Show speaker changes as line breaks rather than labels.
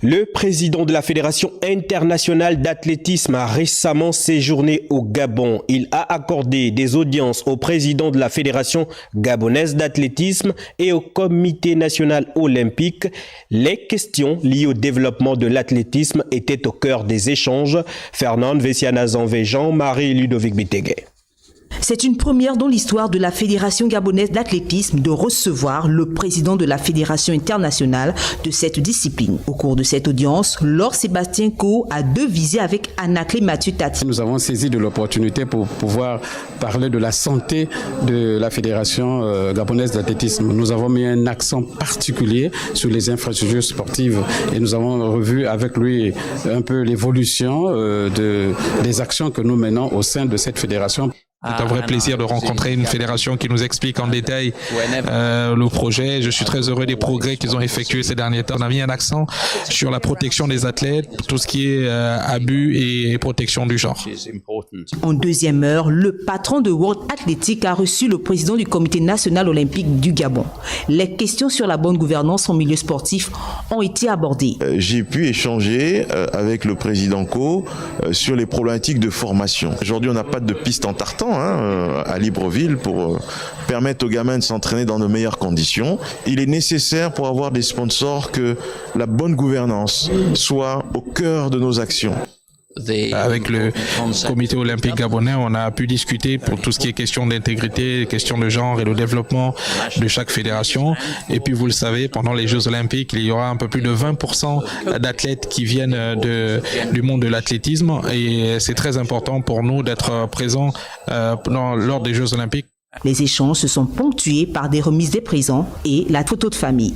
Le président de la Fédération internationale d'athlétisme a récemment séjourné au Gabon. Il a accordé des audiences au président de la Fédération gabonaise d'athlétisme et au Comité national olympique. Les questions liées au développement de l'athlétisme étaient au cœur des échanges. Fernande Vessiana-Zanvé, Jean-Marie Ludovic Biteguet.
C'est une première dans l'histoire de la Fédération gabonaise d'athlétisme de recevoir le président de la Fédération internationale de cette discipline. Au cours de cette audience, Laure Sébastien Coe a devisé avec Anaclé Mathieu Tati.
Nous avons saisi de l'opportunité pour pouvoir parler de la santé de la Fédération gabonaise d'athlétisme. Nous avons mis un accent particulier sur les infrastructures sportives et nous avons revu avec lui un peu l'évolution des actions que nous menons au sein de cette fédération.
C'est un vrai plaisir de rencontrer une fédération qui nous explique en détail le projet. Je suis très heureux des progrès qu'ils ont effectués ces derniers temps. On a mis un accent sur la protection des athlètes, tout ce qui est abus et protection du genre.
En deuxième heure, le patron de World Athletic a reçu le président du Comité national olympique du Gabon. Les questions sur la bonne gouvernance en milieu sportif ont été abordées.
J'ai pu échanger avec le président Coe sur les problématiques de formation. Aujourd'hui, on n'a pas de piste en tartan à Libreville pour permettre aux gamins de s'entraîner dans de meilleures conditions. Il est nécessaire pour avoir des sponsors que la bonne gouvernance soit au cœur de nos actions.
Avec le comité olympique gabonais, on a pu discuter pour tout ce qui est question d'intégrité, question de genre et le développement de chaque fédération. Et puis vous le savez, pendant les Jeux olympiques, il y aura un peu plus de 20% d'athlètes qui viennent du monde de l'athlétisme. Et c'est très important pour nous d'être présents lors des Jeux olympiques.
Les échanges se sont ponctués par des remises des présents et la photo de famille.